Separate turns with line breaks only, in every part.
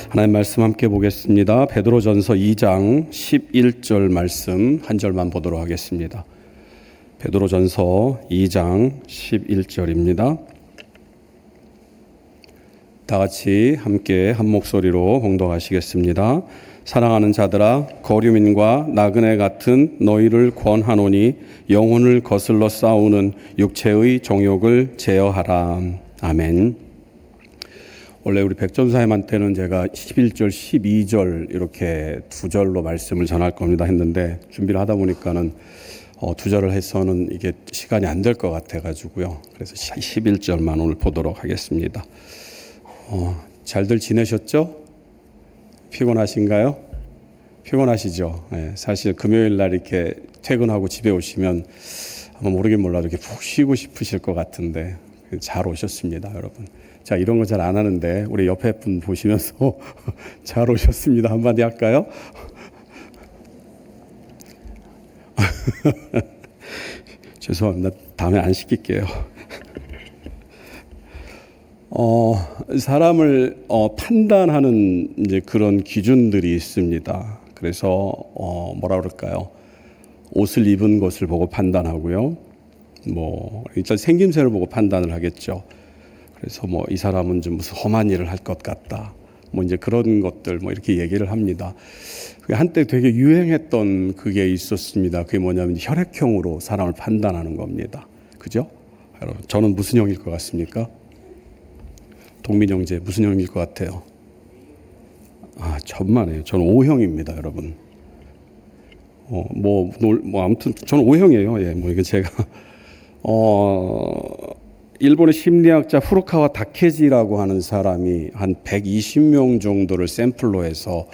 하나님 말씀 함께 보겠습니다. 베드로전서 2장 11절 말씀 한 절만 보도록 하겠습니다. 베드로전서 2장 11절입니다. 다 같이 함께 한 목소리로 봉독하시겠습니다. 사랑하는 자들아, 거류민과 나그네 같은 너희를 권하노니 영혼을 거슬러 싸우는 육체의 정욕을 제어하라. 아멘. 원래 우리 백전사님한테는 제가 11절, 12절 이렇게 두 절로 말씀을 전할 겁니다 했는데 준비를 하다 보니까는 두 절을 해서는 이게 시간이 안 될 것 같아가지고요. 그래서 11절만 오늘 보도록 하겠습니다. 잘들 지내셨죠? 피곤하신가요? 피곤하시죠? 네, 사실 금요일 날 이렇게 퇴근하고 집에 오시면 아마 모르긴 몰라도 이렇게 푹 쉬고 싶으실 것 같은데 잘 오셨습니다, 여러분. 자, 이런 거 잘 안 하는데 우리 옆에 분 보시면서 잘 오셨습니다 한마디 할까요? 죄송합니다. 다음에 안 시킬게요. 사람을 판단하는 이제 그런 기준들이 있습니다. 그래서 뭐라 그럴까요? 옷을 입은 것을 보고 판단하고요. 일단 생김새를 보고 판단을 하겠죠. 그래서 이 사람은 좀 무슨 험한 일을 할 것 같다. 이제 그런 것들 이렇게 얘기를 합니다. 한때 되게 유행했던 그게 있었습니다. 그게 뭐냐면 혈액형으로 사람을 판단하는 겁니다. 그죠? 여러분, 저는 무슨 형일 것 같습니까? 동민 형제 무슨 형일 것 같아요? 천만에요. 저는 O형입니다, 여러분. 아무튼 저는 O형이에요. 예, 이게 제가 일본의 심리학자 후루카와 다케지라고 하는 사람이 한 120명 정도를 샘플로 해서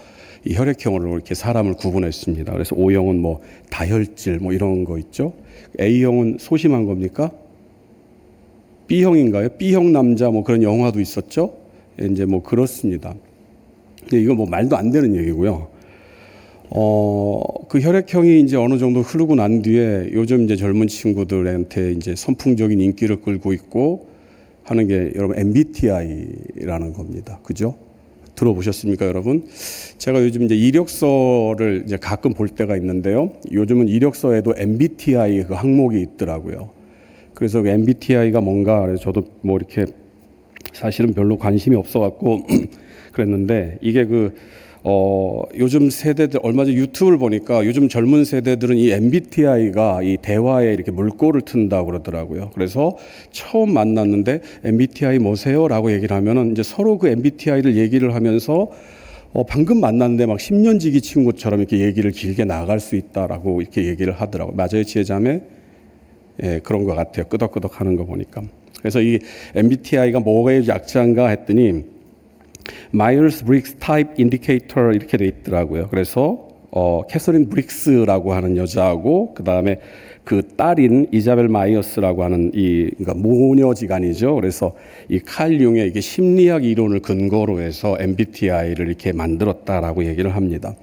이 혈액형으로 이렇게 사람을 구분했습니다. 그래서 O형은 다혈질 이런 거 있죠. A형은 소심한 겁니까? B형인가요? B형 남자 그런 영화도 있었죠. 이제 그렇습니다. 이거 말도 안 되는 얘기고요. 그 혈액형이 이제 어느 정도 흐르고 난 뒤에 요즘 이제 젊은 친구들한테 이제 선풍적인 인기를 끌고 있고 하는 게 여러분 MBTI라는 겁니다. 그죠? 들어보셨습니까, 여러분? 제가 요즘 이제 이력서를 이제 가끔 볼 때가 있는데요. 요즘은 이력서에도 MBTI 그 항목이 있더라고요. 그래서 그 MBTI가 뭔가 그래서 저도 이렇게 사실은 별로 관심이 없어갖고 그랬는데 이게 요즘 세대들 얼마 전 유튜브를 보니까 요즘 젊은 세대들은 이 MBTI가 이 대화에 이렇게 물꼬를 튼다고 그러더라고요. 그래서 처음 만났는데 MBTI 뭐세요? 라고 얘기를 하면은 이제 서로 그 MBTI를 얘기를 하면서 방금 만났는데 막 10년 지기 친구처럼 이렇게 얘기를 길게 나갈 수 있다라고 이렇게 얘기를 하더라고요. 맞아요, 지혜자매? 예, 그런 것 같아요. 끄덕끄덕 하는 거 보니까. 그래서 이 MBTI가 뭐가 약자인가 했더니 마이어스 브릭스 타입 인디케이터 이렇게 돼 있더라고요. 그래서 캐서린 브릭스라고 하는 여자하고 그 다음에 그 딸인 이자벨 마이어스라고 하는 그러니까 모녀지간이죠. 그래서 이 칼 융의 이게 심리학 이론을 근거로 해서 MBTI를 이렇게 만들었다라고 얘기를 합니다.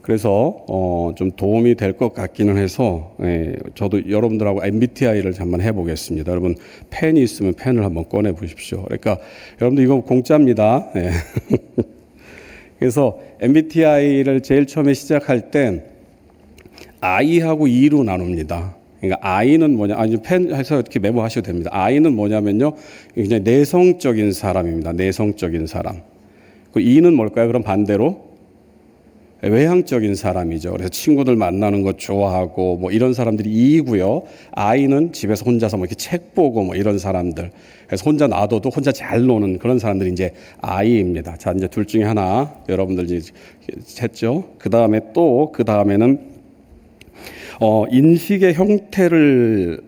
그래서 좀 도움이 될 것 같기는 해서 저도 여러분들하고 MBTI를 한번 해보겠습니다. 여러분 펜이 있으면 펜을 한번 꺼내 보십시오. 그러니까 여러분들 이거 공짜입니다. 그래서 MBTI를 제일 처음에 시작할 때 I하고 E로 나눕니다. 그러니까 I는 뭐냐? 펜 해서 이렇게 메모하셔도 됩니다. I는 뭐냐면요, 그냥 내성적인 사람입니다. 내성적인 사람. 그 E는 뭘까요? 그럼 반대로 외향적인 사람이죠. 그래서 친구들 만나는 거 좋아하고 이런 사람들이 E고요. I는 집에서 혼자서 이렇게 책 보고 이런 사람들. 그래서 혼자 놔둬도 혼자 잘 노는 그런 사람들이 이제 I입니다. 자, 이제 둘 중에 하나 여러분들 이제 했죠. 그 다음에는 인식의 형태를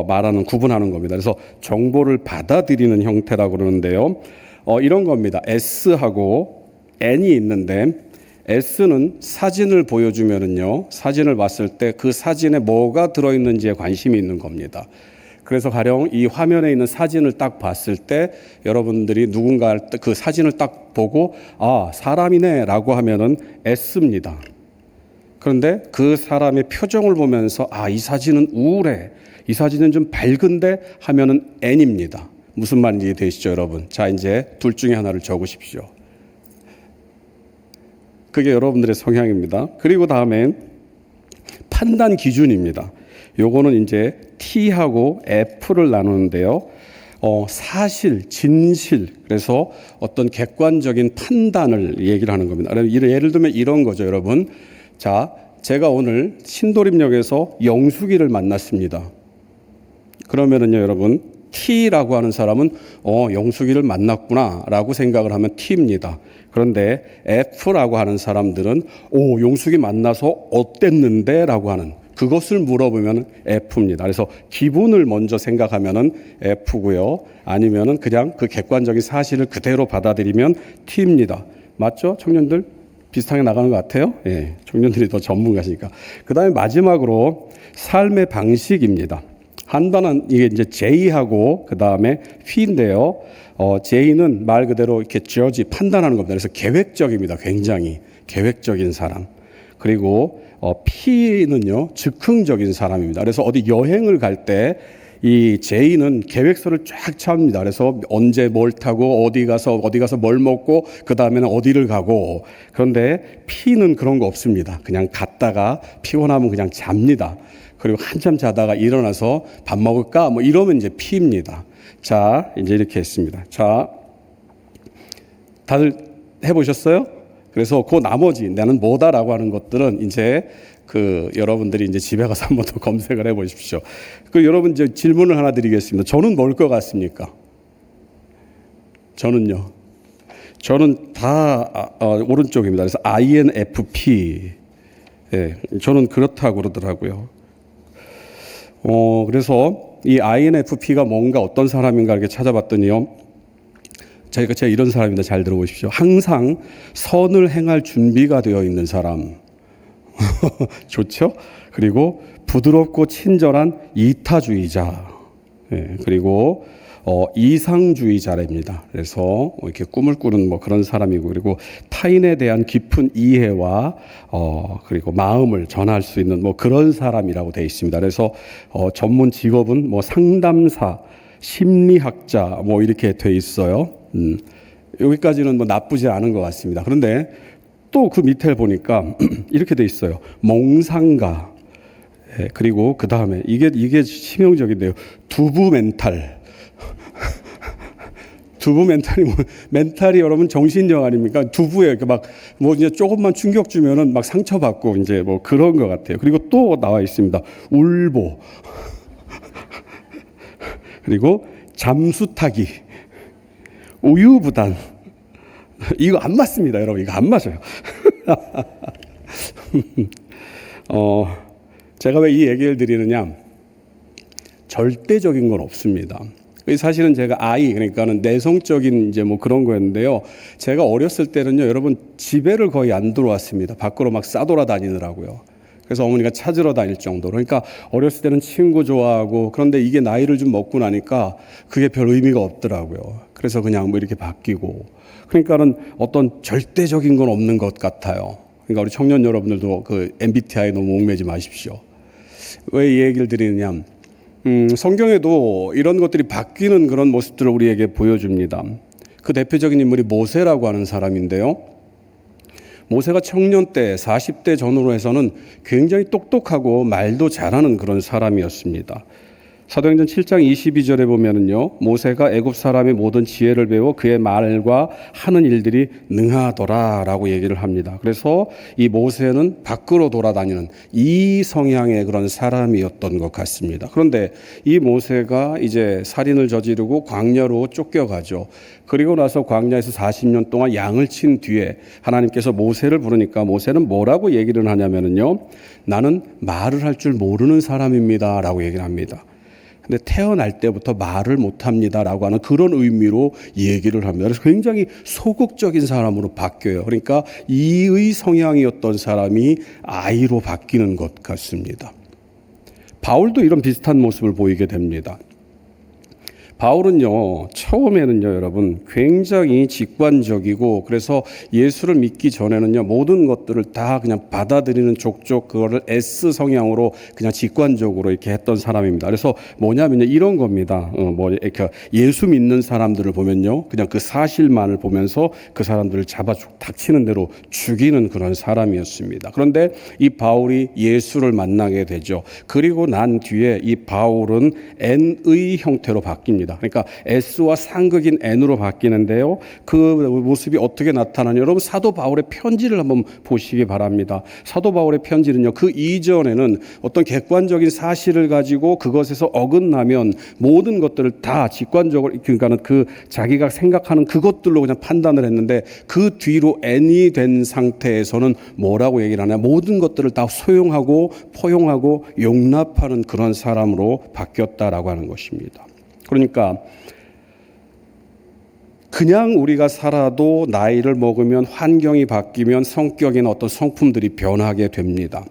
말하는 구분하는 겁니다. 그래서 정보를 받아들이는 형태라고 그러는데요. 이런 겁니다. S하고 N이 있는데 S는 사진을 보여주면은요, 사진을 봤을 때 그 사진에 뭐가 들어있는지에 관심이 있는 겁니다. 그래서 가령 이 화면에 있는 사진을 딱 봤을 때 여러분들이 누군가 그 사진을 딱 보고 사람이네 라고 하면은 S입니다. 그런데 그 사람의 표정을 보면서 이 사진은 우울해, 이 사진은 좀 밝은데 하면은 N입니다. 무슨 말인지 되시죠, 여러분? 자, 이제 둘 중에 하나를 적으십시오. 그게 여러분들의 성향입니다. 그리고 다음엔 판단 기준입니다. 요거는 이제 T하고 F를 나누는데요. 사실, 진실, 그래서 어떤 객관적인 판단을 얘기를 하는 겁니다. 예를 들면 이런 거죠, 여러분. 자, 제가 오늘 신도림역에서 영숙이를 만났습니다. 그러면은요, 여러분, T라고 하는 사람은 영숙이를 만났구나라고 생각을 하면 T입니다. 그런데 F라고 하는 사람들은 영숙이 만나서 어땠는데라고 하는 그것을 물어보면 F입니다. 그래서 기분을 먼저 생각하면은 F고요. 아니면은 그냥 그 객관적인 사실을 그대로 받아들이면 T입니다. 맞죠? 청년들 비슷하게 나가는 것 같아요. 예, 청년들이 더 전문가시니까. 그다음에 마지막으로 삶의 방식입니다. 판단은 이게 이제 J하고 그다음에 P인데요. J는 말 그대로 이렇게 judge 판단하는 겁니다. 그래서 계획적입니다. 굉장히 계획적인 사람. 그리고 P는요 즉흥적인 사람입니다. 그래서 어디 여행을 갈 때 이 J는 계획서를 쫙 찹니다. 그래서 언제 뭘 타고 어디 가서 뭘 먹고 그 다음에는 어디를 가고. 그런데 P는 그런 거 없습니다. 그냥 갔다가 피곤하면 그냥 잡니다. 그리고 한참 자다가 일어나서 밥 먹을까 뭐 이러면 이제 P입니다. 자, 이제 이렇게 했습니다. 자, 다들 해보셨어요? 그래서 그 나머지 나는 뭐다라고 하는 것들은 이제 여러분들이 이제 집에 가서 한번 더 검색을 해보십시오. 여러분 이제 질문을 하나 드리겠습니다. 저는 뭘 것 같습니까? 저는요. 저는 다 오른쪽입니다. 그래서 INFP. 예, 저는 그렇다고 그러더라고요. 그래서 이 INFP가 뭔가 어떤 사람인가 이렇게 찾아봤더니요. 제가 이런 사람입니다. 잘 들어보십시오. 항상 선을 행할 준비가 되어 있는 사람. 좋죠? 그리고 부드럽고 친절한 이타주의자. 예, 그리고 이상주의자랍니다. 그래서 이렇게 꿈을 꾸는 뭐 그런 사람이고, 그리고 타인에 대한 깊은 이해와 그리고 마음을 전할 수 있는 뭐 그런 사람이라고 되어 있습니다. 그래서 전문 직업은 뭐 상담사, 심리학자 뭐 이렇게 되어 있어요. 여기까지는 뭐 나쁘지 않은 것 같습니다. 그런데 또 그 밑에 보니까 이렇게 돼 있어요. 몽상가. 예, 그리고 그 다음에 이게 치명적인데요. 두부 멘탈. 두부 멘탈이 멘탈이 여러분 정신력 아닙니까? 두부에 이렇게 뭐 이제 조금만 충격 주면은 막 상처받고 이제 뭐 그런 것 같아요. 그리고 또 나와 있습니다. 울보. 그리고 잠수 타기. 우유부단. 이거 안 맞습니다, 여러분. 이거 안 맞아요. 제가 왜 이 얘기를 드리느냐? 절대적인 건 없습니다. 사실은 제가 그러니까는 내성적인 이제 뭐 그런 거였는데요. 제가 어렸을 때는요, 여러분 집에를 거의 안 들어왔습니다. 밖으로 막 싸돌아다니느라고요. 그래서 어머니가 찾으러 다닐 정도로. 그러니까 어렸을 때는 친구 좋아하고, 그런데 이게 나이를 좀 먹고 나니까 그게 별 의미가 없더라고요. 그래서 그냥 뭐 이렇게 바뀌고. 그러니까는 어떤 절대적인 건 없는 것 같아요. 그러니까 우리 청년 여러분들도 그 MBTI 너무 얽매지 마십시오. 왜 이 얘기를 드리느냐? 성경에도 이런 것들이 바뀌는 그런 모습들을 우리에게 보여줍니다. 그 대표적인 인물이 모세라고 하는 사람인데요. 모세가 청년 때 40대 전후로 해서는 굉장히 똑똑하고 말도 잘하는 그런 사람이었습니다. 사도행전 7장 22절에 보면은요, 모세가 애굽 사람의 모든 지혜를 배워 그의 말과 하는 일들이 능하더라라고 얘기를 합니다. 그래서 이 모세는 밖으로 돌아다니는 이 성향의 그런 사람이었던 것 같습니다. 그런데 이 모세가 이제 살인을 저지르고 광야로 쫓겨가죠. 그리고 나서 광야에서 40년 동안 양을 친 뒤에 하나님께서 모세를 부르니까 모세는 뭐라고 얘기를 하냐면은요, 나는 말을 할 줄 모르는 사람입니다라고 얘기를 합니다. 근데 태어날 때부터 말을 못합니다라고 하는 그런 의미로 얘기를 합니다. 그래서 굉장히 소극적인 사람으로 바뀌어요. 그러니까 이의 성향이었던 사람이 I로 바뀌는 것 같습니다. 바울도 이런 비슷한 모습을 보이게 됩니다. 바울은요, 처음에는요, 여러분, 굉장히 직관적이고, 그래서 예수를 믿기 전에는요, 모든 것들을 다 그냥 받아들이는 족족 그거를 S 성향으로 그냥 직관적으로 이렇게 했던 사람입니다. 그래서 뭐냐면요, 이런 겁니다. 이렇게 예수 믿는 사람들을 보면요, 그냥 그 사실만을 보면서 그 사람들을 닥치는 대로 죽이는 그런 사람이었습니다. 그런데 이 바울이 예수를 만나게 되죠. 그리고 난 뒤에 이 바울은 N의 형태로 바뀝니다. 그러니까 S와 상극인 N으로 바뀌는데요. 그 모습이 어떻게 나타나냐? 여러분 사도 바울의 편지를 한번 보시기 바랍니다. 사도 바울의 편지는요. 그 이전에는 어떤 객관적인 사실을 가지고 그것에서 어긋나면 모든 것들을 다 직관적으로 그러니까는 그 자기가 생각하는 그것들로 그냥 판단을 했는데 그 뒤로 N이 된 상태에서는 뭐라고 얘기를 하냐? 모든 것들을 다 소용하고 포용하고 용납하는 그런 사람으로 바뀌었다라고 하는 것입니다. 그러니까 그냥 우리가 살아도 나이를 먹으면 환경이 바뀌면 성격이나 어떤 성품들이 변하게 됩니다.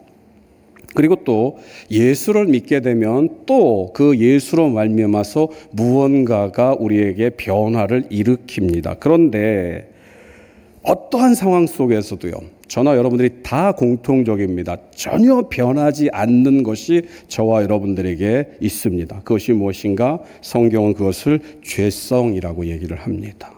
그리고 또 예수를 믿게 되면 또 그 예수로 말미암아서 무언가가 우리에게 변화를 일으킵니다. 그런데 어떠한 상황 속에서도요, 저나 여러분들이 다 공통적입니다. 전혀 변하지 않는 것이 저와 여러분들에게 있습니다. 그것이 무엇인가? 성경은 그것을 죄성이라고 얘기를 합니다.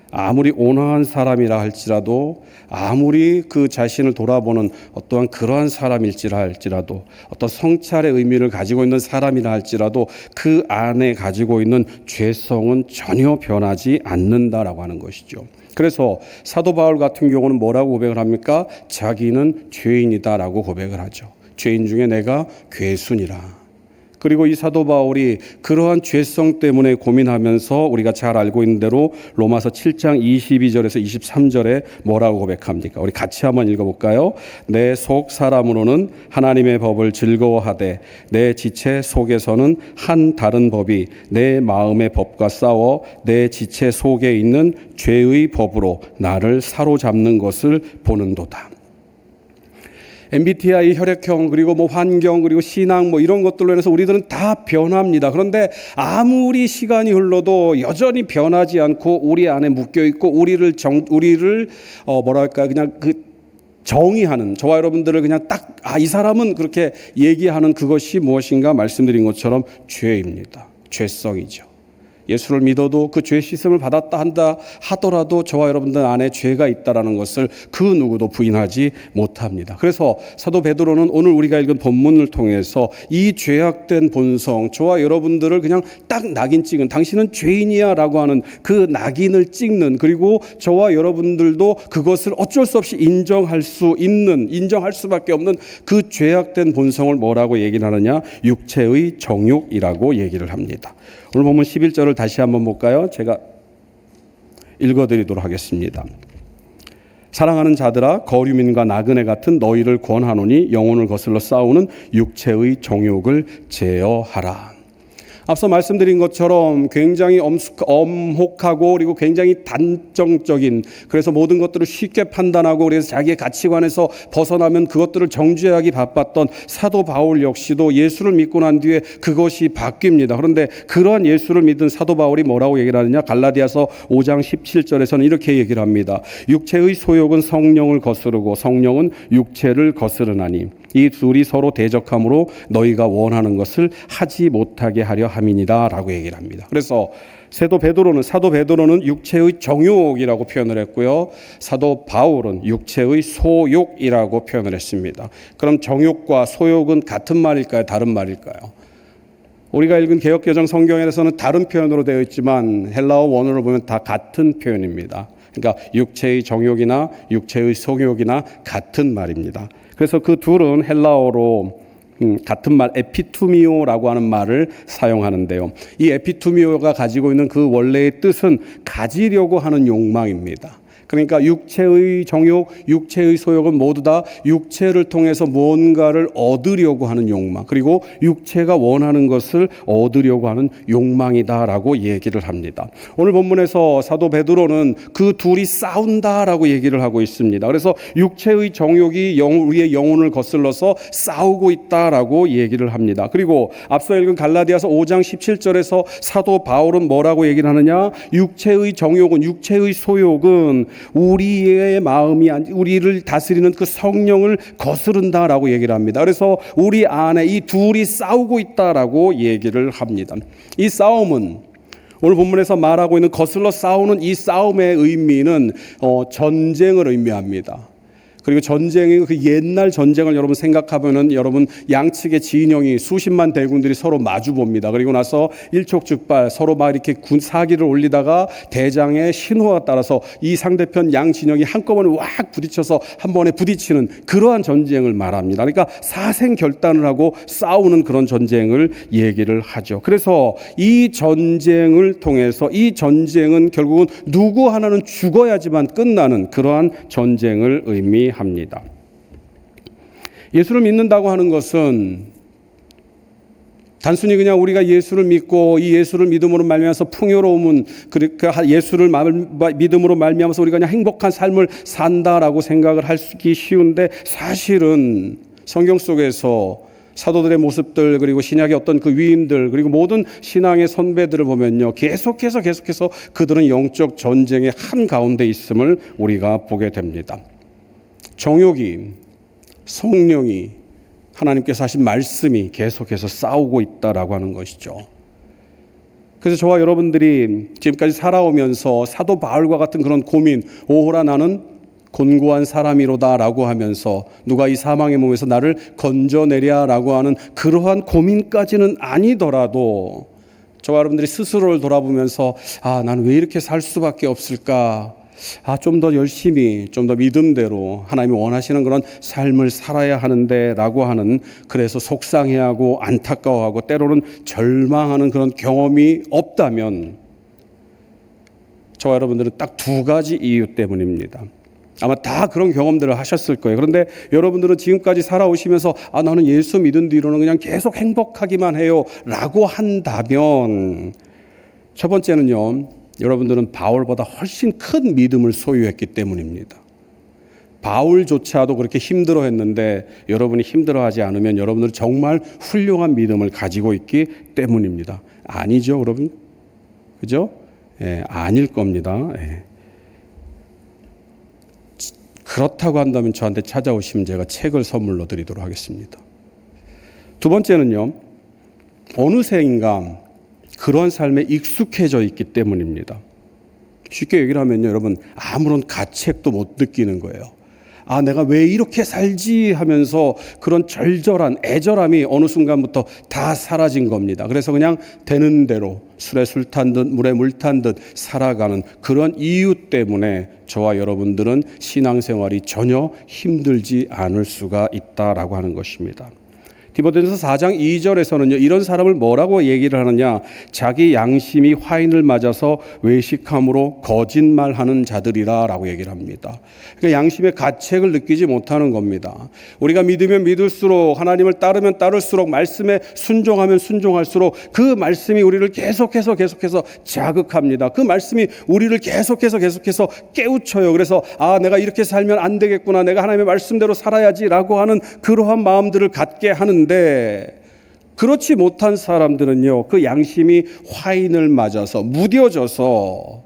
아무리 온화한 사람이라 할지라도, 아무리 그 자신을 돌아보는 어떠한 그러한 사람일지라 할지라도, 어떤 성찰의 의미를 가지고 있는 사람이라 할지라도 그 안에 가지고 있는 죄성은 전혀 변하지 않는다라고 하는 것이죠. 그래서 사도 바울 같은 경우는 뭐라고 고백을 합니까? 자기는 죄인이다라고 고백을 하죠. 죄인 중에 내가 괴순이라. 그리고 이 사도 바울이 그러한 죄성 때문에 고민하면서 우리가 잘 알고 있는 대로 로마서 7장 22절에서 23절에 뭐라고 고백합니까? 우리 같이 한번 읽어볼까요? 내 속 사람으로는 하나님의 법을 즐거워하되 내 지체 속에서는 한 다른 법이 내 마음의 법과 싸워 내 지체 속에 있는 죄의 법으로 나를 사로잡는 것을 보는도다. MBTI, 혈액형, 그리고 환경, 그리고 신앙, 이런 것들로 인해서 우리들은 다 변합니다. 그런데 아무리 시간이 흘러도 여전히 변하지 않고 우리 안에 묶여 있고 우리를 그냥 정의하는, 저와 여러분들을 그냥 딱, 이 사람은 그렇게 얘기하는 그것이 무엇인가 말씀드린 것처럼 죄입니다. 죄성이죠. 예수를 믿어도 그 죄 씻음을 받았다 한다 하더라도 저와 여러분들 안에 죄가 있다라는 것을 그 누구도 부인하지 못합니다. 그래서 사도 베드로는 오늘 우리가 읽은 본문을 통해서 이 죄악된 본성, 저와 여러분들을 그냥 딱 낙인 찍은, 당신은 죄인이야 라고 하는 그 낙인을 찍는, 그리고 저와 여러분들도 그것을 어쩔 수 없이 인정할 수밖에 없는 그 죄악된 본성을 뭐라고 얘기를 하느냐? 육체의 정욕이라고 얘기를 합니다. 오늘 본문 11절을 다시 한번 볼까요? 제가 읽어드리도록 하겠습니다. 사랑하는 자들아, 거류민과 나그네 같은 너희를 권하노니 영혼을 거슬러 싸우는 육체의 정욕을 제어하라. 앞서 말씀드린 것처럼 굉장히 엄혹하고 그리고 굉장히 단정적인, 그래서 모든 것들을 쉽게 판단하고 그래서 자기의 가치관에서 벗어나면 그것들을 정죄하기 바빴던 사도 바울 역시도 예수를 믿고 난 뒤에 그것이 바뀝니다. 그런데 그러한 예수를 믿은 사도 바울이 뭐라고 얘기를 하느냐? 갈라디아서 5장 17절에서는 이렇게 얘기를 합니다. 육체의 소욕은 성령을 거스르고 성령은 육체를 거스르나니 이 둘이 서로 대적함으로 너희가 원하는 것을 하지 못하게 하려 함이니라 라고 얘기를 합니다. 그래서 사도 베드로는 육체의 정욕이라고 표현을 했고요. 사도 바울은 육체의 소욕이라고 표현을 했습니다. 그럼 정욕과 소욕은 같은 말일까요? 다른 말일까요? 우리가 읽은 개역개정 성경에서는 다른 표현으로 되어 있지만 헬라어 원어를 보면 다 같은 표현입니다. 그러니까 육체의 정욕이나 육체의 소욕이나 같은 말입니다. 그래서 그 둘은 헬라어로 같은 말 에피투미오라고 하는 말을 사용하는데요. 이 에피투미오가 가지고 있는 그 원래의 뜻은 가지려고 하는 욕망입니다. 그러니까 육체의 정욕, 육체의 소욕은 모두 다 육체를 통해서 뭔가를 얻으려고 하는 욕망, 그리고 육체가 원하는 것을 얻으려고 하는 욕망이다라고 얘기를 합니다. 오늘 본문에서 사도 베드로는 그 둘이 싸운다라고 얘기를 하고 있습니다. 그래서 육체의 정욕이 우리의 영혼을 거슬러서 싸우고 있다라고 얘기를 합니다. 그리고 앞서 읽은 갈라디아서 5장 17절에서 사도 바울은 뭐라고 얘기를 하느냐? 육체의 정욕은, 육체의 소욕은 우리의 마음이, 우리를 다스리는 그 성령을 거스른다라고 얘기를 합니다. 그래서 우리 안에 이 둘이 싸우고 있다라고 얘기를 합니다. 이 싸움은 오늘 본문에서 말하고 있는 거슬러 싸우는 이 싸움의 의미는 전쟁을 의미합니다. 그리고 전쟁이 그 옛날 전쟁을 여러분 생각하면은 여러분 양측의 진영이 수십만 대군들이 서로 마주 봅니다. 그리고 나서 일촉즉발 서로 막 이렇게 사기를 올리다가 대장의 신호에 따라서 이 상대편 양 진영이 한꺼번에 확 부딪혀서 한 번에 부딪히는 그러한 전쟁을 말합니다. 그러니까 사생결단을 하고 싸우는 그런 전쟁을 얘기를 하죠. 그래서 이 전쟁을 통해서 이 전쟁은 결국은 누구 하나는 죽어야지만 끝나는 그러한 전쟁을 의미합니다. 예수를 믿는다고 하는 것은 단순히 그냥 우리가 예수를 믿고 이 예수를 믿음으로 말미암아서 풍요로움은 그러니까 예수를 믿음으로 말미암아서 우리가 그냥 행복한 삶을 산다라고 생각을 하기 쉬운데 사실은 성경 속에서 사도들의 모습들 그리고 신약의 어떤 그 위인들 그리고 모든 신앙의 선배들을 보면요 계속해서 그들은 영적 전쟁의 한가운데 있음을 우리가 보게 됩니다. 정욕이, 성령이, 하나님께서 하신 말씀이 계속해서 싸우고 있다라고 하는 것이죠. 그래서 저와 여러분들이 지금까지 살아오면서 사도 바울과 같은 그런 고민, 오호라 나는 곤고한 사람이로다라고 하면서 누가 이 사망의 몸에서 나를 건져내랴라고 하는 그러한 고민까지는 아니더라도 저와 여러분들이 스스로를 돌아보면서 나는 왜 이렇게 살 수밖에 없을까? 좀 더 열심히, 좀 더 믿음대로 하나님이 원하시는 그런 삶을 살아야 하는데 라고 하는 그래서 속상해하고 안타까워하고 때로는 절망하는 그런 경험이 없다면 저와 여러분들은 딱 두 가지 이유 때문입니다. 아마 다 그런 경험들을 하셨을 거예요. 그런데 여러분들은 지금까지 살아오시면서 나는 예수 믿은 뒤로는 그냥 계속 행복하기만 해요 라고 한다면 첫 번째는요, 여러분들은 바울보다 훨씬 큰 믿음을 소유했기 때문입니다. 바울조차도 그렇게 힘들어했는데 여러분이 힘들어하지 않으면 여러분들은 정말 훌륭한 믿음을 가지고 있기 때문입니다. 아니죠, 여러분? 그죠? 아닐 겁니다. 그렇다고 한다면 저한테 찾아오시면 제가 책을 선물로 드리도록 하겠습니다. 두 번째는요, 어느새인가 그런 삶에 익숙해져 있기 때문입니다. 쉽게 얘기를 하면요, 여러분 아무런 가책도 못 느끼는 거예요. 내가 왜 이렇게 살지 하면서 그런 절절한 애절함이 어느 순간부터 다 사라진 겁니다. 그래서 그냥 되는 대로 술에 술 탄 듯 물에 물 탄 듯 살아가는 그런 이유 때문에 저와 여러분들은 신앙생활이 전혀 힘들지 않을 수가 있다라고 하는 것입니다. 디모데전서 4장 2절에서는요, 이런 사람을 뭐라고 얘기를 하느냐? 자기 양심이 화인을 맞아서 외식함으로 거짓말하는 자들이라라고 얘기를 합니다. 그러니까 양심의 가책을 느끼지 못하는 겁니다. 우리가 믿으면 믿을수록, 하나님을 따르면 따를수록, 말씀에 순종하면 순종할수록 그 말씀이 우리를 계속해서 자극합니다. 그 말씀이 우리를 계속해서 깨우쳐요. 그래서 내가 이렇게 살면 안 되겠구나, 내가 하나님의 말씀대로 살아야지라고 하는 그러한 마음들을 갖게 하는 그렇지 못한 사람들은요, 그 양심이 화인을 맞아서 무뎌져서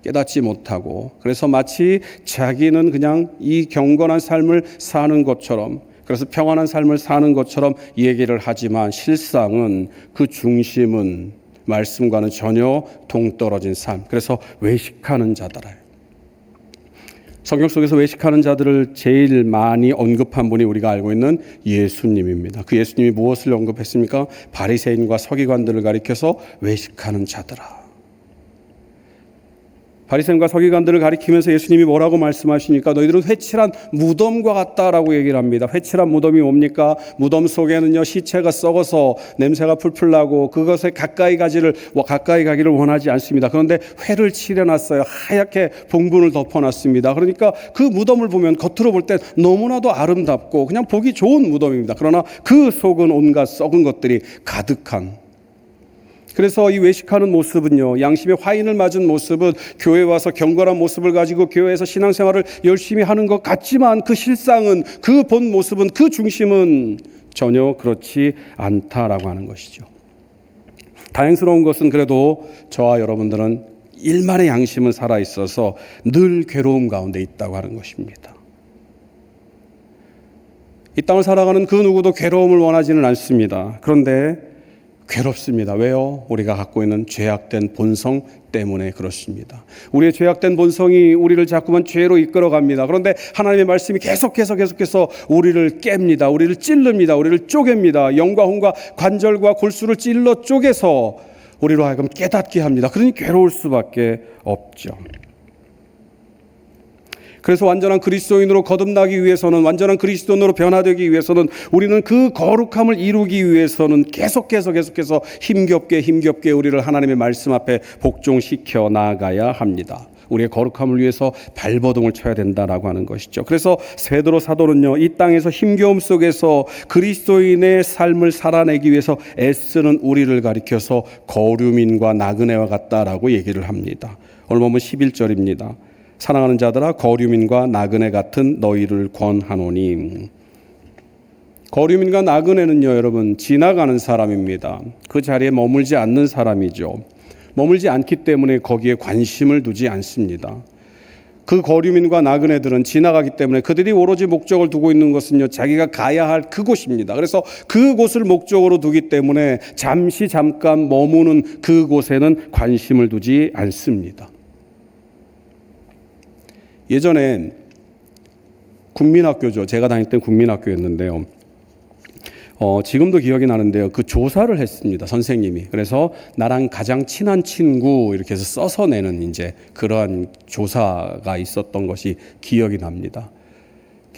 깨닫지 못하고 그래서 마치 자기는 그냥 이 경건한 삶을 사는 것처럼, 그래서 평안한 삶을 사는 것처럼 얘기를 하지만 실상은 그 중심은 말씀과는 전혀 동떨어진 삶, 그래서 외식하는 자들아요. 성경 속에서 외식하는 자들을 제일 많이 언급한 분이 우리가 알고 있는 예수님입니다. 그 예수님이 무엇을 언급했습니까? 바리새인과 서기관들을 가리켜서 외식하는 자들아. 바리새인과 서기관들을 가리키면서 예수님이 뭐라고 말씀하시니까 너희들은 회칠한 무덤과 같다라고 얘기를 합니다. 회칠한 무덤이 뭡니까? 무덤 속에는요 시체가 썩어서 냄새가 풀풀 나고 그것에 가까이 가기를 원하지 않습니다. 그런데 회를 칠해놨어요. 하얗게 봉분을 덮어놨습니다. 그러니까 그 무덤을 보면 겉으로 볼 때 너무나도 아름답고 그냥 보기 좋은 무덤입니다. 그러나 그 속은 온갖 썩은 것들이 가득한, 그래서 이 외식하는 모습은요, 양심의 화인을 맞은 모습은 교회에 와서 경건한 모습을 가지고 교회에서 신앙생활을 열심히 하는 것 같지만 그 실상은, 그 본 모습은, 그 중심은 전혀 그렇지 않다라고 하는 것이죠. 다행스러운 것은 그래도 저와 여러분들은 일만의 양심은 살아있어서 늘 괴로움 가운데 있다고 하는 것입니다. 이 땅을 살아가는 그 누구도 괴로움을 원하지는 않습니다. 그런데 괴롭습니다. 왜요? 우리가 갖고 있는 죄악된 본성 때문에 그렇습니다. 우리의 죄악된 본성이 우리를 자꾸만 죄로 이끌어갑니다. 그런데 하나님의 말씀이 계속해서 우리를 깹니다. 우리를 찌릅니다. 우리를 쪼갭니다. 영과 혼과 관절과 골수를 찔러 쪼개서 우리로 하여금 깨닫게 합니다. 그러니 괴로울 수밖에 없죠. 그래서 완전한 그리스도인으로 거듭나기 위해서는, 완전한 그리스도인으로 변화되기 위해서는, 우리는 그 거룩함을 이루기 위해서는 계속해서 힘겹게 우리를 하나님의 말씀 앞에 복종시켜 나아가야 합니다. 우리의 거룩함을 위해서 발버둥을 쳐야 된다라고 하는 것이죠. 그래서 베드로 사도는요, 이 땅에서 힘겨움 속에서 그리스도인의 삶을 살아내기 위해서 애쓰는 우리를 가리켜서 거류민과 나그네와 같다라고 얘기를 합니다. 오늘 보면 11절입니다. 사랑하는 자들아, 거류민과 나그네 같은 너희를 권하노니. 거류민과 나그네는요, 여러분, 지나가는 사람입니다. 그 자리에 머물지 않는 사람이죠. 머물지 않기 때문에 거기에 관심을 두지 않습니다. 그 거류민과 나그네들은 지나가기 때문에 그들이 오로지 목적을 두고 있는 것은요, 자기가 가야 할 그곳입니다. 그래서 그곳을 목적으로 두기 때문에 잠깐 머무는 그곳에는 관심을 두지 않습니다. 예전에 국민학교죠. 제가 다닐 때 국민학교였는데요. 지금도 기억이 나는데요. 그 조사를 했습니다. 선생님이. 그래서 나랑 가장 친한 친구 이렇게 해서 써서 내는 이제 그러한 조사가 있었던 것이 기억이 납니다.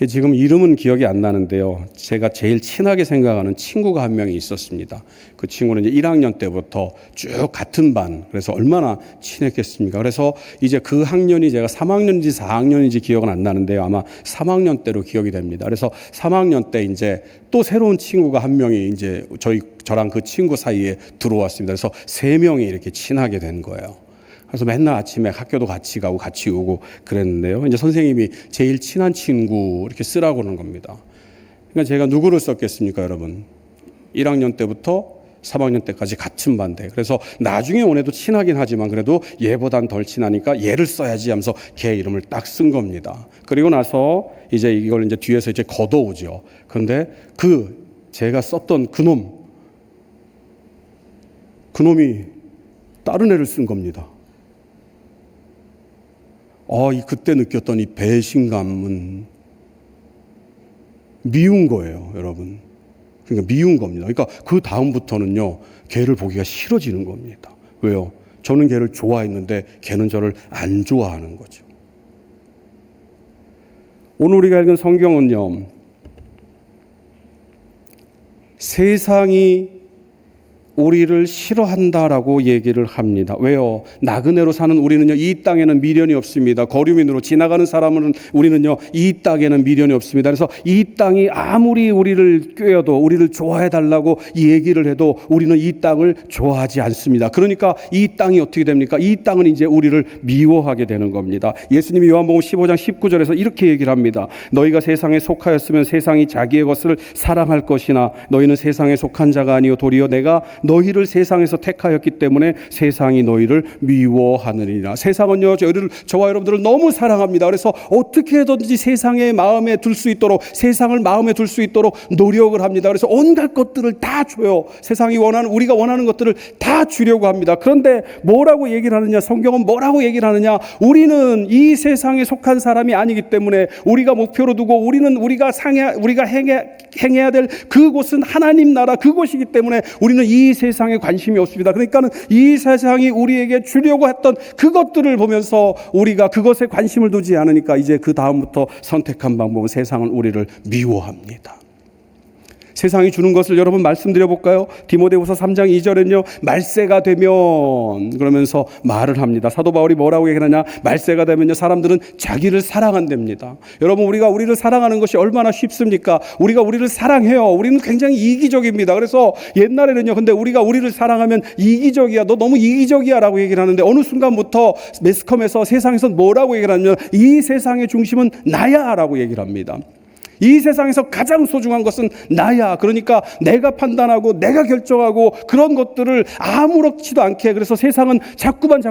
지금 이름은 기억이 안 나는데요. 제가 제일 친하게 생각하는 친구가 한 명이 있었습니다. 그 친구는 이제 1학년 때부터 쭉 같은 반, 그래서 얼마나 친했겠습니까? 그래서 이제 그 학년이 제가 3학년인지 4학년인지 기억은 안 나는데요. 아마 3학년 때로 기억이 됩니다. 그래서 3학년 때 이제 또 새로운 친구가 한 명이 이제 저랑 그 친구 사이에 들어왔습니다. 그래서 3명이 이렇게 친하게 된 거예요. 그래서 맨날 아침에 학교도 같이 가고 같이 오고 그랬는데요. 이제 선생님이 제일 친한 친구 이렇게 쓰라고 하는 겁니다. 그러니까 제가 누구를 썼겠습니까, 여러분? 1학년 때부터 3학년 때까지 같은 반대. 그래서 나중에 온애도 친하긴 하지만 그래도 얘보단 덜 친하니까 얘를 써야지 하면서 걔 이름을 딱 쓴 겁니다. 그리고 나서 이제 이걸 이제 뒤에서 이제 걷어오죠. 그런데 제가 썼던 그놈이 다른 애를 쓴 겁니다. 그때 느꼈던 이 배신감은 미운 거예요, 여러분. 그러니까 미운 겁니다. 그러니까 그 다음부터는요, 걔를 보기가 싫어지는 겁니다. 왜요? 저는 걔를 좋아했는데 걔는 저를 안 좋아하는 거죠. 오늘 우리가 읽은 성경은요, 세상이 우리를 싫어한다라고 얘기를 합니다. 왜요? 나그네로 사는 우리는요, 이 땅에는 미련이 없습니다. 거류민으로 지나가는 사람은 우리는요, 이 땅에는 미련이 없습니다. 그래서 이 땅이 아무리 우리를 꾀어도, 우리를 좋아해달라고 얘기를 해도 우리는 이 땅을 좋아하지 않습니다. 그러니까 이 땅이 어떻게 됩니까? 이 땅은 이제 우리를 미워하게 되는 겁니다. 예수님이 요한복음 15장 19절에서 이렇게 얘기를 합니다. 너희가 세상에 속하였으면 세상이 자기의 것을 사랑할 것이나 너희는 세상에 속한 자가 아니요 도리어 내가 너희를 세상에서 택하였기 때문에 세상이 너희를 미워하느니라. 세상은요, 저와 여러분들을 너무 사랑합니다. 그래서 어떻게 해든지 세상의 마음에 둘 수 있도록, 세상을 마음에 둘 수 있도록 노력을 합니다. 그래서 온갖 것들을 다 줘요. 우리가 원하는 것들을 다 주려고 합니다. 그런데 뭐라고 얘기를 하느냐? 성경은 뭐라고 얘기를 하느냐? 우리는 이 세상에 속한 사람이 아니기 때문에 우리가 목표로 두고 우리가 행해야 될 그곳은 하나님 나라 그곳이기 때문에 우리는 이 세상에 관심이 없습니다. 그러니까는 이 세상이 우리에게 주려고 했던 그것들을 보면서 우리가 그것에 관심을 두지 않으니까 이제 그 다음부터 선택한 방법은 세상은 우리를 미워합니다. 세상이 주는 것을 여러분 말씀드려 볼까요? 디모데후서 3장 2절은요. 말세가 되면 그러면서 말을 합니다. 사도 바울이 뭐라고 얘기하느냐? 말세가 되면요. 사람들은 자기를 사랑한답니다. 여러분 우리가 우리를 사랑하는 것이 얼마나 쉽습니까? 우리가 우리를 사랑해요. 우리는 굉장히 이기적입니다. 그래서 옛날에는요. 근데 우리가 우리를 사랑하면 이기적이야. 너 너무 이기적이야 라고 얘기를 하는데 어느 순간부터 매스컴에서 세상에서 뭐라고 얘기를 하냐면 이 세상의 중심은 나야 라고 얘기를 합니다. 이 세상에서 가장 소중한 것은 나야. 그러니까 내가 판단하고 내가 결정하고 그런 것들을 아무렇지도 않게 그래서 세상은 자꾸만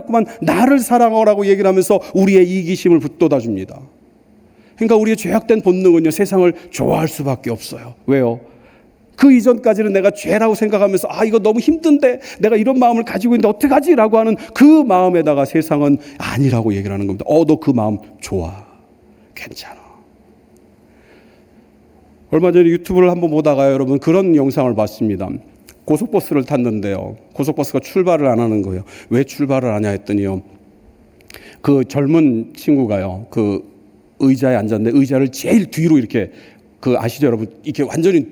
나를 사랑하라고 얘기를 하면서 우리의 이기심을 북돋아 줍니다. 그러니까 우리의 죄악된 본능은요 세상을 좋아할 수밖에 없어요. 왜요? 그 이전까지는 내가 죄라고 생각하면서 이거 너무 힘든데 내가 이런 마음을 가지고 있는데 어떡하지? 라고 하는 그 마음에다가 세상은 아니라고 얘기를 하는 겁니다. 너 그 마음 좋아. 괜찮아. 얼마 전에 유튜브를 한번 보다가요, 여러분 그런 영상을 봤습니다. 고속버스를 탔는데요. 고속버스가 출발을 안 하는 거예요. 왜 출발을 안 하냐 했더니요. 그 젊은 친구가요. 그 의자에 앉았는데 의자를 제일 뒤로 이렇게 아시죠, 여러분? 이렇게 완전히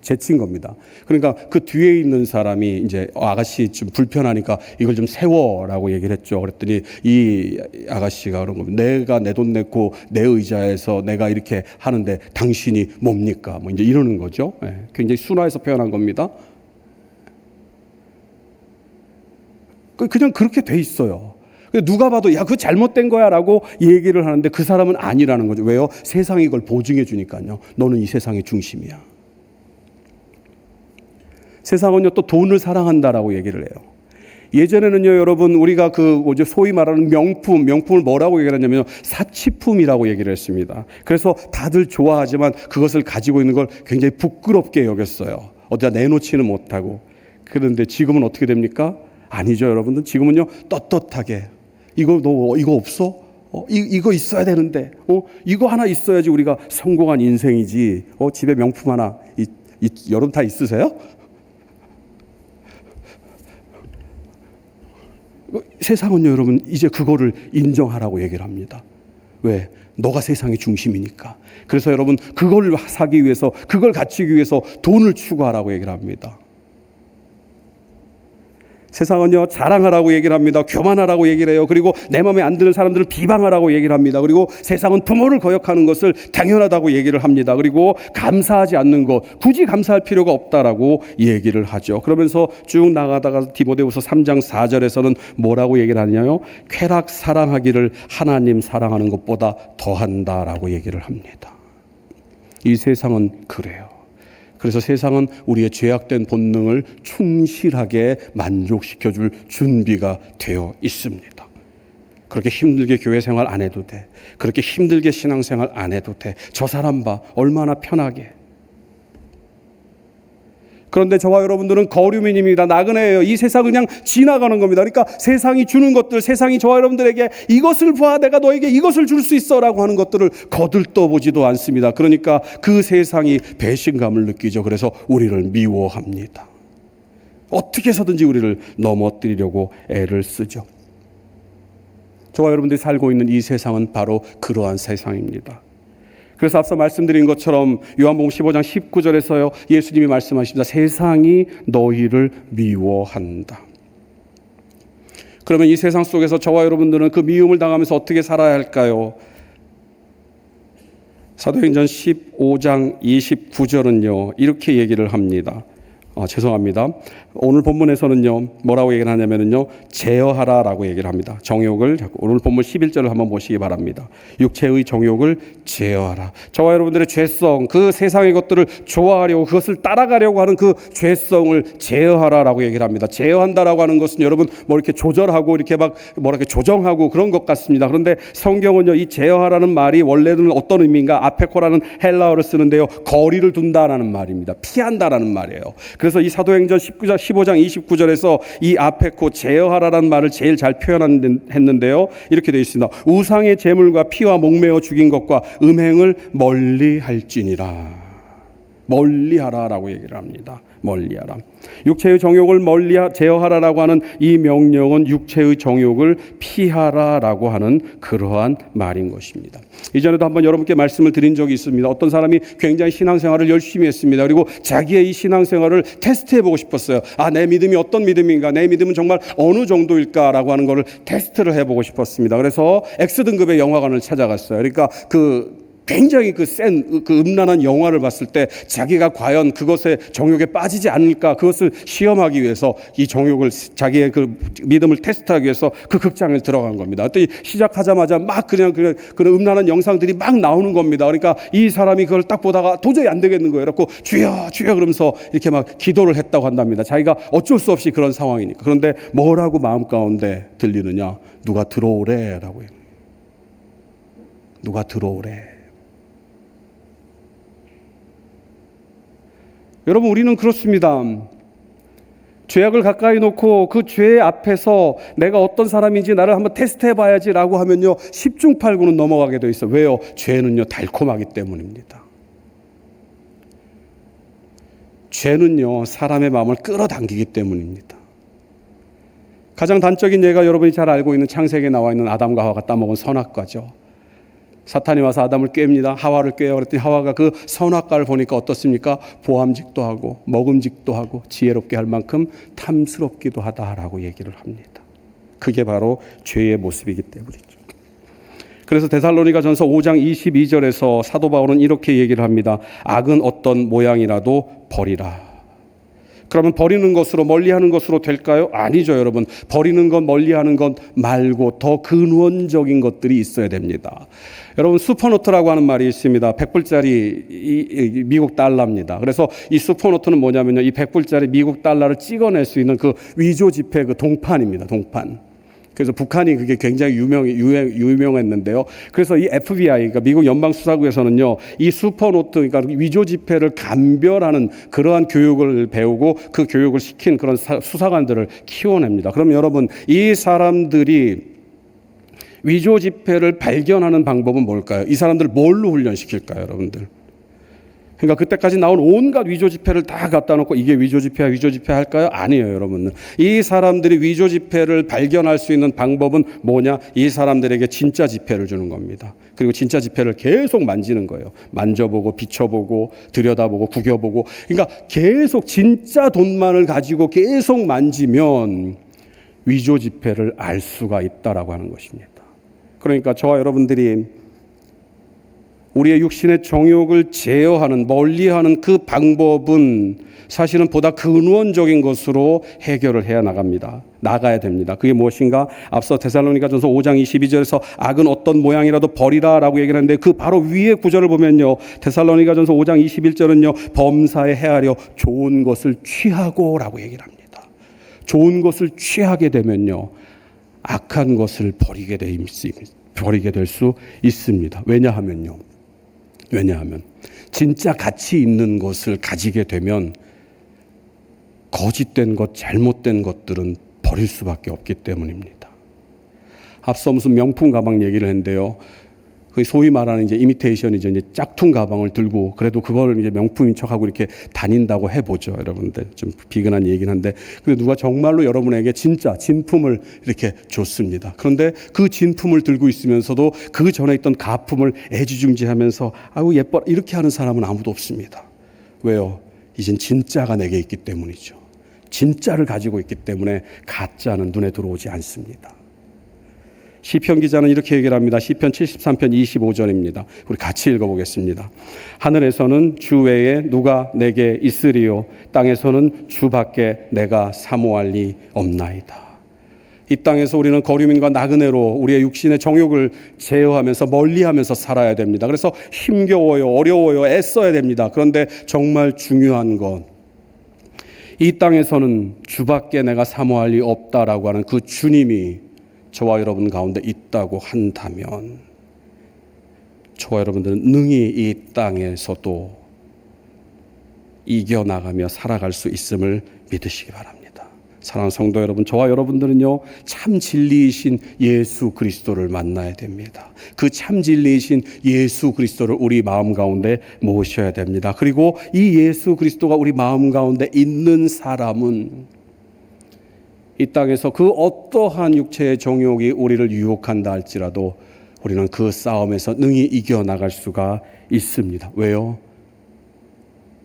제친 겁니다. 그러니까 그 뒤에 있는 사람이 이제 아가씨 좀 불편하니까 이걸 좀 세워라고 얘기를 했죠. 그랬더니 이 아가씨가 그런 겁니다. 내가 내 돈 냈고 내 의자에서 내가 이렇게 하는데 당신이 뭡니까? 뭐 이제 이러는 거죠. 굉장히 순화해서 표현한 겁니다. 그냥 그렇게 돼 있어요. 누가 봐도 야 그거 잘못된 거야 라고 얘기를 하는데 그 사람은 아니라는 거죠. 왜요? 세상이 이걸 보증해 주니까요. 너는 이 세상의 중심이야. 세상은요 또 돈을 사랑한다라고 얘기를 해요. 예전에는요 여러분 우리가 소위 말하는 명품을 뭐라고 얘기를 하냐면 사치품이라고 얘기를 했습니다. 그래서 다들 좋아하지만 그것을 가지고 있는 걸 굉장히 부끄럽게 여겼어요. 어디다 내놓지는 못하고. 그런데 지금은 어떻게 됩니까? 아니죠 여러분들. 지금은요 떳떳하게 이거 없어? 이거 있어야 되는데 이거 하나 있어야지 우리가 성공한 인생이지. 집에 명품 하나 여러분 다 있으세요? 세상은요 여러분 이제 그거를 인정하라고 얘기를 합니다. 왜? 너가 세상의 중심이니까. 그래서 여러분 그걸 사기 위해서 그걸 갖추기 위해서 돈을 추구하라고 얘기를 합니다. 세상은요 자랑하라고 얘기를 합니다. 교만하라고 얘기를 해요. 그리고 내 마음에 안 드는 사람들을 비방하라고 얘기를 합니다. 그리고 세상은 부모를 거역하는 것을 당연하다고 얘기를 합니다. 그리고 감사하지 않는 것 굳이 감사할 필요가 없다라고 얘기를 하죠. 그러면서 쭉 나가다가 디모데후서 3장 4절에서는 뭐라고 얘기를 하냐요? 쾌락 사랑하기를 하나님 사랑하는 것보다 더한다라고 얘기를 합니다. 이 세상은 그래요. 그래서 세상은 우리의 죄악된 본능을 충실하게 만족시켜줄 준비가 되어 있습니다. 그렇게 힘들게 교회 생활 안 해도 돼. 그렇게 힘들게 신앙생활 안 해도 돼. 저 사람 봐. 얼마나 편하게. 그런데 저와 여러분들은 거류민입니다. 나그네예요. 이 세상 그냥 지나가는 겁니다. 그러니까 세상이 주는 것들, 세상이 저와 여러분들에게 이것을 봐, 내가 너에게 이것을 줄 수 있어라고 하는 것들을 거들떠보지도 않습니다. 그러니까 그 세상이 배신감을 느끼죠. 그래서 우리를 미워합니다. 어떻게 해서든지 우리를 넘어뜨리려고 애를 쓰죠. 저와 여러분들이 살고 있는 이 세상은 바로 그러한 세상입니다. 그래서 앞서 말씀드린 것처럼 요한복음 15장 19절에서요 예수님이 말씀하십니다. 세상이 너희를 미워한다. 그러면 이 세상 속에서 저와 여러분들은 그 미움을 당하면서 어떻게 살아야 할까요? 사도행전 15장 29절은요 이렇게 얘기를 합니다. 죄송합니다. 오늘 본문에서는요 뭐라고 얘기를 하냐면요 제어하라라고 얘기를 합니다. 정욕을 오늘 본문 11절을 한번 보시기 바랍니다. 육체의 정욕을 제어하라. 저와 여러분들의 죄성, 그 세상의 것들을 좋아하려고 그것을 따라가려고 하는 그 죄성을 제어하라라고 얘기를 합니다. 제어한다라고 하는 것은 여러분 뭐 이렇게 조절하고 이렇게 막 뭐랄까 조정하고 그런 것 같습니다. 그런데 성경은요 이 제어하라는 말이 원래는 어떤 의미인가? 아페코라는 헬라어를 쓰는데요 거리를 둔다라는 말입니다. 피한다라는 말이에요. 그래서 이 사도행전 15장 29절에서 이 아페코 제어하라라는 말을 제일 잘 표현했는데요. 이렇게 되어 있습니다. 우상의 제물과 피와 목매어 죽인 것과 음행을 멀리 할지니라. 멀리하라라고 얘기를 합니다. 멀리하라. 육체의 정욕을 제어하라라고 하는 이 명령은 육체의 정욕을 피하라라고 하는 그러한 말인 것입니다. 이전에도 한번 여러분께 말씀을 드린 적이 있습니다. 어떤 사람이 굉장히 신앙생활을 열심히 했습니다. 그리고 자기의 이 신앙생활을 테스트해보고 싶었어요. 내 믿음이 어떤 믿음인가, 내 믿음은 정말 어느 정도일까라고 하는 것을 테스트를 해보고 싶었습니다. 그래서 X등급의 영화관을 찾아갔어요. 그러니까 굉장히 센 음란한 영화를 봤을 때 자기가 과연 그것에 정욕에 빠지지 않을까, 그것을 시험하기 위해서 이 정욕을, 자기의 그 믿음을 테스트하기 위해서 그 극장에 들어간 겁니다. 그때 시작하자마자 막 그런 음란한 영상들이 막 나오는 겁니다. 그러니까 이 사람이 그걸 딱 보다가 도저히 안 되겠는 거예요. 그래서 주여 주여 그러면서 이렇게 막 기도를 했다고 한답니다. 자기가 어쩔 수 없이 그런 상황이니까. 그런데 뭐라고 마음 가운데 들리느냐? 누가 들어오래라고 해요. 누가 들어오래. 여러분, 우리는 그렇습니다. 죄악을 가까이 놓고 그 죄 앞에서 내가 어떤 사람인지 나를 한번 테스트해 봐야지라고 하면요, 10중 8구는 넘어가게 돼 있어요. 왜요? 죄는요, 달콤하기 때문입니다. 죄는요, 사람의 마음을 끌어당기기 때문입니다. 가장 단적인 예가 여러분이 잘 알고 있는 창세기에 나와 있는 아담과 하와가 따먹은 선악과죠. 사탄이 와서 아담을 꾀입니다. 하와를 꾀요. 그랬더니 하와가 그 선악과를 보니까 어떻습니까? 보암직도 하고 먹음직도 하고 지혜롭게 할 만큼 탐스럽기도 하다라고 얘기를 합니다. 그게 바로 죄의 모습이기 때문이죠. 그래서 데살로니가전서 5장 22절에서 사도 바울은 이렇게 얘기를 합니다. 악은 어떤 모양이라도 버리라. 그러면 버리는 것으로, 멀리하는 것으로 될까요? 아니죠, 여러분. 버리는 것, 멀리하는 것 말고 더 근원적인 것들이 있어야 됩니다. 여러분, 슈퍼노트라고 하는 말이 있습니다. 100불짜리 미국 달러입니다. 그래서 이 슈퍼노트는 뭐냐면요, 이 100불짜리 미국 달러를 찍어낼 수 있는 그 위조 지폐 그 동판입니다. 동판. 그래서 북한이 그게 굉장히 유명했는데요. 그래서 이 FBI, 그러니까 미국 연방수사국에서는요, 이 슈퍼노트, 그러니까 위조 지폐를 감별하는 그러한 교육을 배우고 그 교육을 시킨 그런 수사관들을 키워냅니다. 그럼 여러분, 이 사람들이 위조 지폐를 발견하는 방법은 뭘까요? 이 사람들을 뭘로 훈련시킬까요, 여러분들? 그러니까 그때까지 나온 온갖 위조 지폐를 다 갖다 놓고 이게 위조 지폐야, 위조 지폐 할까요? 아니에요, 여러분. 이 사람들이 위조 지폐를 발견할 수 있는 방법은 뭐냐? 이 사람들에게 진짜 지폐를 주는 겁니다. 그리고 진짜 지폐를 계속 만지는 거예요. 만져보고, 비춰보고, 들여다보고, 구겨보고. 그러니까 계속 진짜 돈만을 가지고 계속 만지면 위조 지폐를 알 수가 있다라고 하는 것입니다. 그러니까 저와 여러분들이 우리의 육신의 정욕을 제어하는, 멀리하는 그 방법은 사실은 보다 근원적인 것으로 해결을 나가야 됩니다. 그게 무엇인가? 앞서 데살로니가전서 5장 22절에서 악은 어떤 모양이라도 버리라라고 얘기를 하는데 그 바로 위에 구절을 보면요, 데살로니가전서 5장 21절은요, 범사에 헤아려 좋은 것을 취하고라고 얘기를 합니다. 좋은 것을 취하게 되면요, 악한 것을 버리게 될 수 있습니다. 왜냐하면 진짜 가치 있는 것을 가지게 되면 거짓된 것, 잘못된 것들은 버릴 수밖에 없기 때문입니다. 앞서 무슨 명품 가방 얘기를 했는데요. 그 소위 말하는 이제 이미테이션이죠. 이제 짝퉁 가방을 들고 그래도 그걸 이제 명품인 척하고 이렇게 다닌다고 해보죠, 여러분들. 좀 비근한 얘기긴 한데, 근데 누가 정말로 여러분에게 진짜 진품을 이렇게 줬습니다. 그런데 그 진품을 들고 있으면서도 그 전에 있던 가품을 애지중지하면서 아우 예뻐 이렇게 하는 사람은 아무도 없습니다. 왜요? 이젠 진짜가 내게 있기 때문이죠. 진짜를 가지고 있기 때문에 가짜는 눈에 들어오지 않습니다. 시편 기자는 이렇게 얘기를 합니다. 시편 73편 25절입니다. 우리 같이 읽어보겠습니다. 하늘에서는 주 외에 누가 내게 있으리요, 땅에서는 주밖에 내가 사모할 리 없나이다. 이 땅에서 우리는 거류민과 나그네로 우리의 육신의 정욕을 제어하면서 멀리하면서 살아야 됩니다. 그래서 힘겨워요, 어려워요, 애써야 됩니다. 그런데 정말 중요한 건 이 땅에서는 주밖에 내가 사모할 리 없다라고 하는 그 주님이 저와 여러분 가운데 있다고 한다면 저와 여러분들은 능히 이 땅에서도 이겨나가며 살아갈 수 있음을 믿으시기 바랍니다. 사랑하는 성도 여러분, 저와 여러분들은요, 참 진리이신 예수 그리스도를 만나야 됩니다. 그 참 진리이신 예수 그리스도를 우리 마음 가운데 모셔야 됩니다. 그리고 이 예수 그리스도가 우리 마음 가운데 있는 사람은 이 땅에서 그 어떠한 육체의 정욕이 우리를 유혹한다 할지라도 우리는 그 싸움에서 능히 이겨나갈 수가 있습니다. 왜요?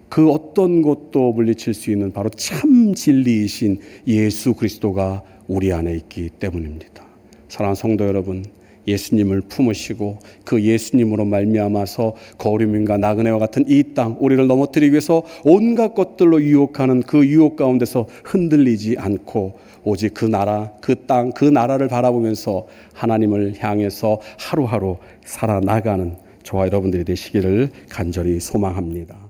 그 어떤 것도 물리칠 수 있는 바로 참 진리이신 예수 그리스도가 우리 안에 있기 때문입니다. 사랑하는 성도 여러분, 예수님을 품으시고 그 예수님으로 말미암아서 거류민과 나그네와 같은 이 땅, 우리를 넘어뜨리기 위해서 온갖 것들로 유혹하는 그 유혹 가운데서 흔들리지 않고 오직 그 나라, 그 땅, 그 나라를 바라보면서 하나님을 향해서 하루하루 살아나가는 저와 여러분들이 되시기를 간절히 소망합니다.